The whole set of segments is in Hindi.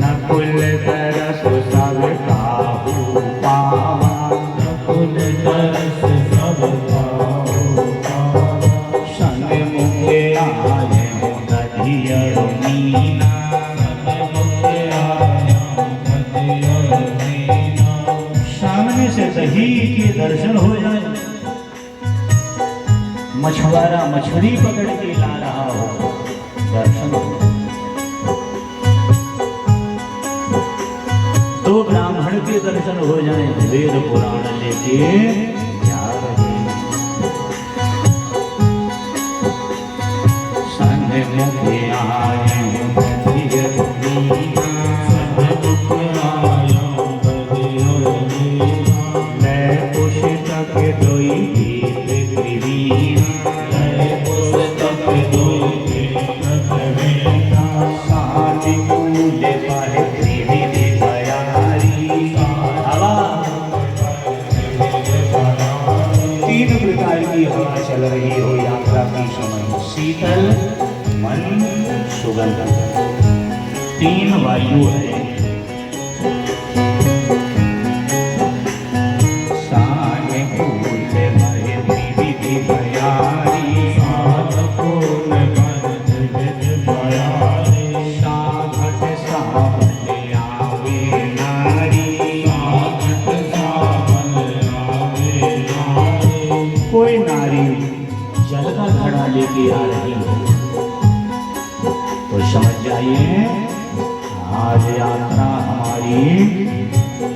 नकुल तरस सब काहू पावा, नकुल तरस सब काहू पावा। संग मुखे आए दधियर मीना, संग मुखे आया दधियर मीना। सामने से दही के दर्शन हो जाए, मछुआरा मछली पकड़ के ला रहा हो, दर्शन हो। तो ब्राह्मण के दर्शन हो जाए, वेद पुराण लेके जा रहे। संग मुखे आए दधियर मीना, संग मुखे आया दधियर मीना। मैं पुस्तक दोई पृथ्वी, मैं पुस्तक दोई पृथ्वी। साधि कूल पाहे त्रिविधि भयारी, तीन प्रकार की हवा चल रही हो यात्रा की समय, शीतल मन सुगंध, तीन वायु है। साने कूल पाहे त्रिविधि भयारी, साने कूल पाहे त्रिविधि भयारी। साघट सावल आवे नारी, साघट सावल आवे नारी। कोई नारी जल का घड़ा लेके आ रही है तो समझ जाइए आज यात्रा हमारी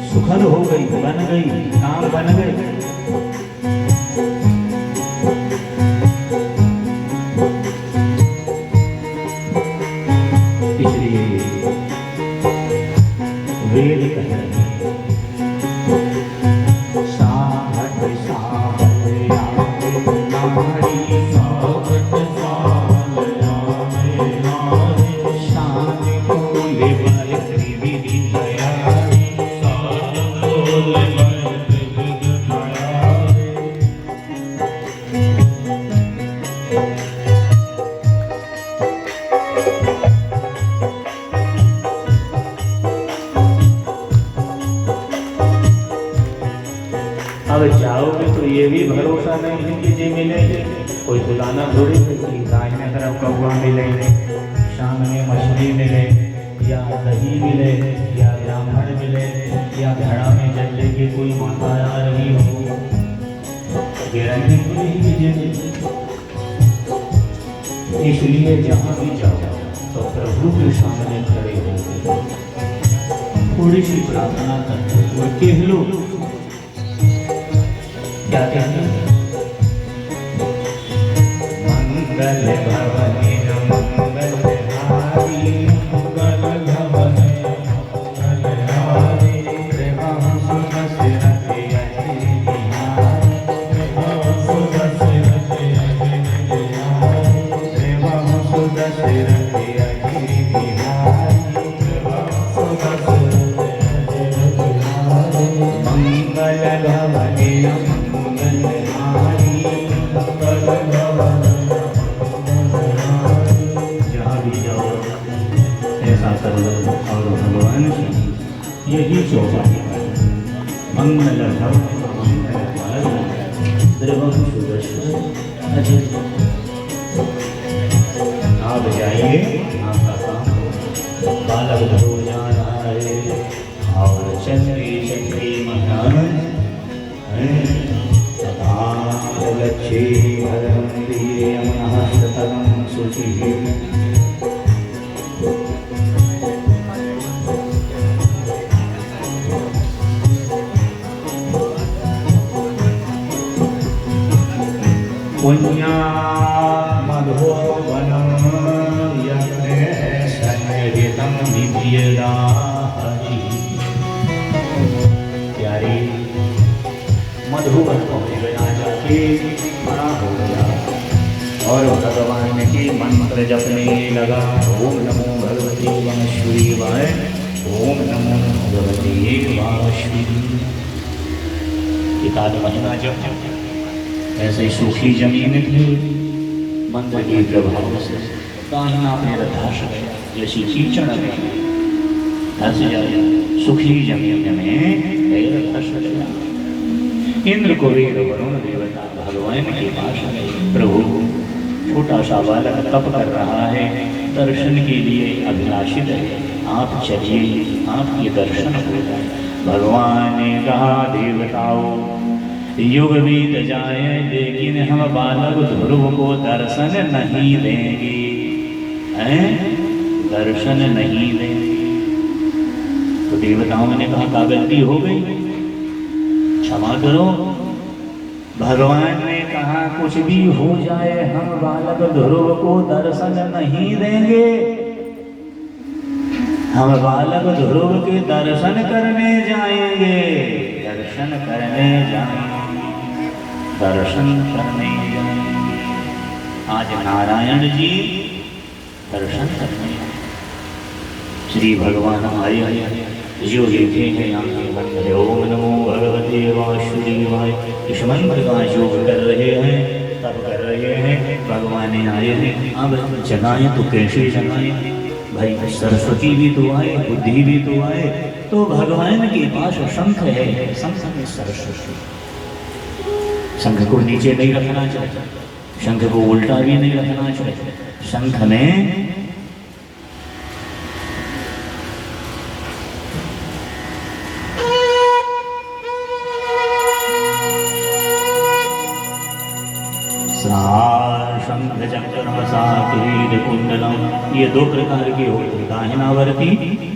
सुखद हो गई, बन गई, काम बन गए। इसलिए वेद कह रहे हैं साघट सावल आवे नारी, साघट सावल आवे नारी। साने कूल पाहे त्रिविधि भयारी, साने कूल पाहे त्रिविधि भयारी। अब जाओगे तो ये भी भरोसा नहीं है कि जी मिलेंगे, कोई दुलाना थोड़ी कि दाहिने तरफ कौवा मिले, सामने मछली मिले, या दही मिले, या ब्राह्मण मिले, या घड़ा में जल लेके कोई माता आ रही हो, गारंटी थोड़ी कि जी मिले। इसलिए जहाँ भी जाओ तो प्रभु के सामने खड़े हो थोड़ी सी प्रार्थना करते हुए कह लो, क्या कहते हैं? मंगल भवने मंगल हारी, मंगल भवने मंगल हारी। प्रेम सुख सिरत यही बिहारी, प्रेम सुख सिरत यही बिहारी। प्रेम सुख सिरत यही बिहारी, प्रेम सुख सिरत यही बिहारी। मंगल भवने जहाँ भी जाओ ऐसा कर लो और भगवान से यही चौपाई मंगल द्रवम सुदर्शन। आप जाइए, आपका काम बालक हो जाना है और चंद्री चंद्री महाराज लक्ष्मी भगवती यमुना सततं शुचिः। पुण्यात् मधो वनं यत्र सन्निहितं नित्यदाहति। प्यारी मधुवन पहुँच गया, जाके खड़ा हो गया और भगवान की मंत्र जपने लगा। ओम नमो भगवती वासुदेवाय, ओम नमो भगवते वासुदेवाय। एक आध महीना जब ऐसे सूखी जमीन थी, मंत्र के प्रभाव से दाहिना पैर धस गया, जैसी कीचड़ में धस जाए, सुखी जमीन में पैर धस गया। इंद्र को वीर वरुण देवता भगवान के पास गए, प्रभु छोटा सा बालक तप कर रहा है, दर्शन के लिए अभिलाषित है, आप चलिए, आपके दर्शन हो जाए। भगवान ने कहा, देवताओं युग बीत जाए लेकिन हम बालक ध्रुव को दर्शन नहीं देंगे, हैं? दर्शन नहीं देंगे। तो देवताओं ने कहा, क्या गलती हो गई, क्षमा करो। भगवान ने कहा, कुछ भी हो जाए हम बालक ध्रुव को दर्शन नहीं देंगे, हम बालक ध्रुव के दर्शन करने जाएंगे, दर्शन करने जाएंगे, दर्शन करने जाएंगे। आज नारायण जी दर्शन करने श्री भगवान आए, जो लिखे हैं आगे ओम नमो भगवते वासुदेवाय, इस मंत्र का योग कर रहे हैं, तब कर रहे हैं, भगवान आए हैं। अब जगाएं तो कैसे जगाएं भाई, सरस्वती भी तो आए, बुद्धि भी तो आए, तो भगवान के पास शंख है, शंख में सरस्वती। शंख को नीचे नहीं रखना चाहिए, शंख को उल्टा भी नहीं रखना चाहिए, शंख में शंख चक्र साकीर कुंडलम, ये दो प्रकार के होते हैं, दाहिनावर्ती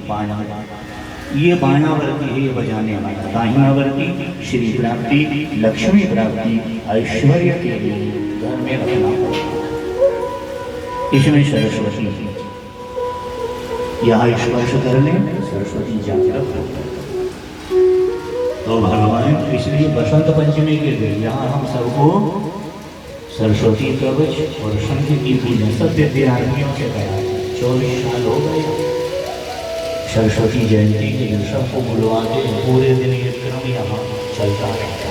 बायावर्ती। ये बायावर्ती है, ये बजाने वाला, दाहिनावर्ती श्री प्राप्ति, लक्ष्मी प्राप्ति, ऐश्वर्य के लिए घर में रखना पड़ता। इसमें सरस्वती यहाँ स्पर्श करने सरस्वती जागृत होता है। तो भगवान इसलिए बसंत पंचमी के दिन यहाँ हम सबको सरस्वती कवच और शंख की पूजा सब विद्यार्थियों से करा। 24 साल हो गए सरस्वती जयंती के दिन सबको बुलवाते हैं, पूरे दिन ये क्रम यहाँ चलता रहता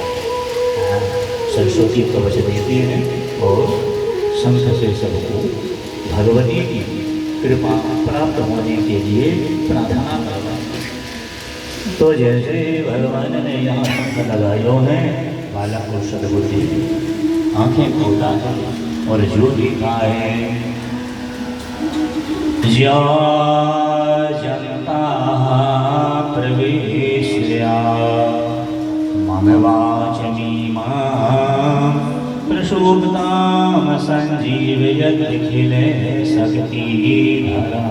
है। सरस्वती कवच देते हैं और शंख से सबको भगवती की कृपा प्राप्त होने के लिए प्रार्थना करना। तो जैसे भगवान ने यहाँ शंख लगायो है, बालक को सद्बुद्धि, आंखें खोला है और जो देखा है, या जनता प्रवेश्या मम वाचमीमां प्रसूप्तां संजीवयदखिले शक्तिधरा।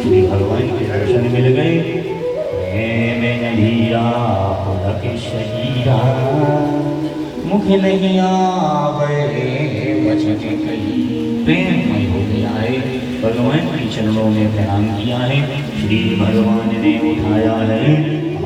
श्री भगवान के दर्शन मिल गए, प्रेम नलिया पुलक शरीरा, मुख नहीं आवे वचन कही। प्रेममय हो गया है, भगवान के चरणों में प्रणाम किया है, श्री भगवान ने उठाया है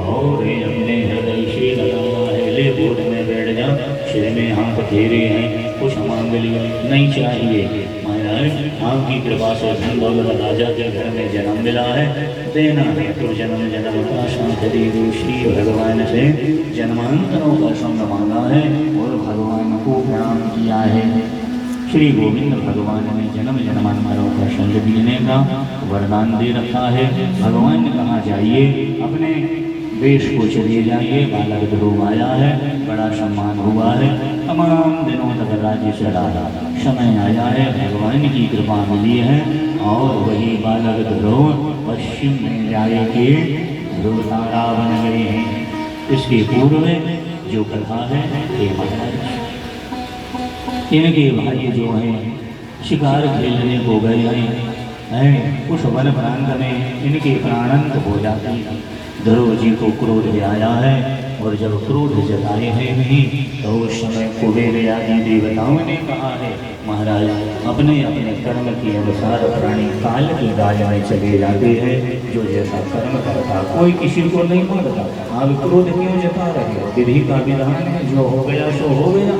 और अपने हृदय से लगाया है। ले गोद में बैठ जा, सिर में हाथ फेरे हैं, कुछ मांग लिया नहीं चाहिए महाराज, आपकी कृपा से धन दौलत राजा के घर में जन्म मिला है, देना है तो जन्म जन्म का शांत देवी। श्री भगवान से जन्मांतरों का संग मांगा है और भगवान को प्रणाम किया है। श्री गोविंद भगवान ने जन्म जन्मांतरों का संग देने का वरदान दे रखा है। भगवान ने कहा जाइए अपने देश को चलिए जाइए, बालक ध्रुव आया है, बड़ा सम्मान हुआ है, तमाम दिनों तक राज्य चला, समय आया है, भगवान की कृपा मिली है और वही बालक ध्रुव पश्चिम में जाके ध्रुव तारा बन गए हैं। इसके पूर्व में जो कथा है, हे महाराज, इनके भाई जो हैं शिकार खेलने को गए हैं, उस वन प्रांत में इनके प्राणांत हो जाते हैं। ध्रुव जी को क्रोध में आया है और जब क्रोध जताए हैं नहीं तो उस समय कुबेर आदि देवताओं ने कहा है, महाराज अपने अपने कर्म के अनुसार प्राणी काल की गाज में चले जाते हैं, जो जैसा कर्म करता कोई किसी को नहीं मारता। आप क्रोध क्यों जता रहे हो, विधि का विधान है, जो हो गया सो हो गया।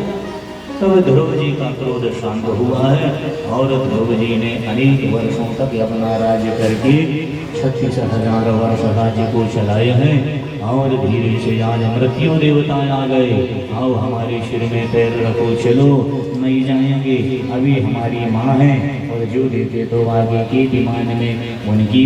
तब ध्रुव जी का क्रोध शांत हुआ है और ध्रुव जी ने अनेक वर्षों तक अपना राज्य करके 36,000 वर्ष राज्य को चलाए हैं। और धीरे से आज मृत्यु देवता आ गए, आओ हमारे सिर में पैर रखो, चलो नहीं जाएंगे, अभी हमारी माँ है और जो देते तो आगे के विमान में उनकी